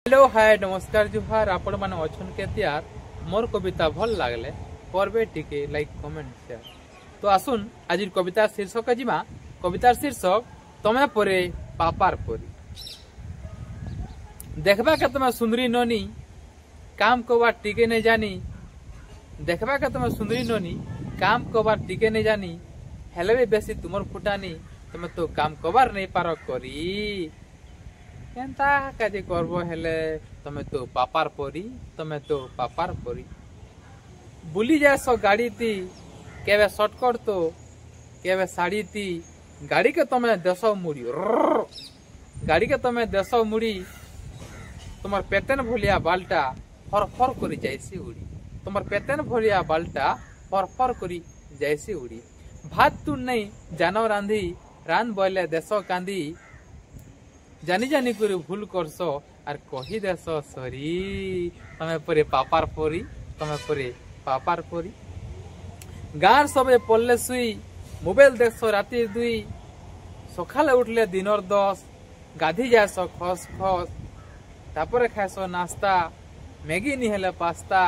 Hello hi नमस्कार जुहार आपण माने अछन के त्यार मोर कविता भल लागले करबे टिके लाइक कमेंट शेयर। तो आसुन आज कविता शीर्षक जिमा। कवितार शीर्षक तमे परे पापार परी। देखबा के तमे सुंदरी नोनी काम कोबा टिके नहीं जानी। देखबा के तमे सुंदरी नोनी काम कोबा टिके नहीं जानी। हेले भी बेसी तुमर फुटानी तमे तो काम कोबार नहीं पार करी। केनता काजे करबो हेले तमे तो पापार परी। तमे तो पापार परी बुली जासो गाड़ी ती केवे शॉर्टकट तो केवे साड़ी ती गाड़ी के तमे देसो मुड़ी गाड़ी के तमे देसो मुड़ी तुमर पेतेन भलिया बाल्टा फर फर करी जाइसी उड़ी। तुमर पेतेन भलिया बाल्टा फर फर करी जाइसी उड़ी। भात तू नहीं जानो रांधी रान बोले देसो कांदी। जानी जानी करे भूल करसो आर कही देसो सरी। तमे परे पापार परी। तमे परे पापार परी। गार सबे पल्ले सुई मोबाइल देखसो राती दुई। सकाले उठले दिनर 10 गाधी जासो खस खस। तापरे खासो नास्ता मैगी नी हेले पास्ता।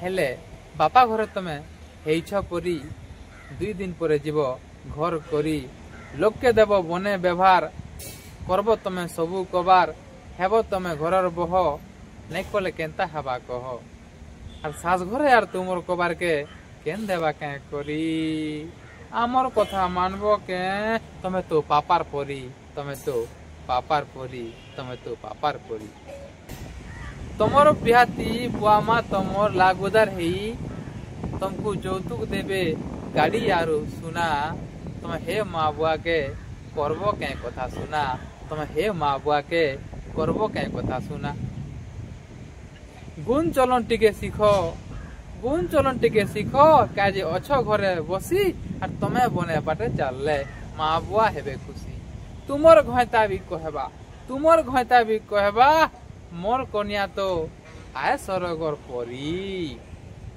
हेले बापा घरे तमे हेइछ परी। 2 दिन परे जीवो घर करी लोक के देव बने व्यवहार करबो तमे सबू कबार। हेबो तमे घरर बह नहीं कले केनता हवा कह। और सास घरे यार तुमर कबार के केन देवा के करी। आमर कथा मानबो के तमे तो पापार परी। तमे तो पापार परी। तमे तो पापार परी। तमर बिहाती बुआमा तमर लागुदार हेई तुमको यौतुक देवे गाड़ी यारो सुना। तुम हे माँ बुआ के करबो के कथा सुना। तुम हे माँ बुआ के करबो के कथा सुना। गुण चलन टिके सीखो। गुण चलन टिके सीखो काजे अच्छो घरे बसी और तमे बने बाटे चलले माँ बुआ हेबे खुशी। तुमर घयता भी कहबा। तुमर घयता भी कहबा मोर कन्या तो आए सरगर परी।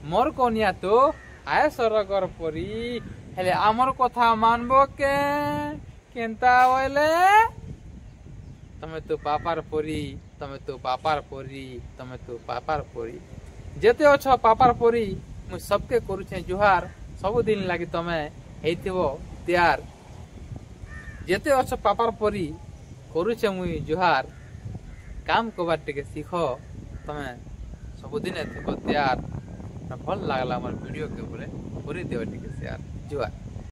मोर कन्या तो आए सरगर परी। हेले आमर कथा मानबो के केनता होइले तमे तो पापार परी। तमे तो पापार परी। तमे तो पापार परी। जेते अछ पापार परी मु सबके करूछे जुहार। सब दिन लागि तमे हेइथिबो तैयार। जेते अछ पापार परी करूछे मु जुहार। काम कोबार टिके सीखो तमे सब दिन हेथिबो तैयार। भल लागला हमर वीडियो के बोले पूरी देव टिके शेयर जुहार।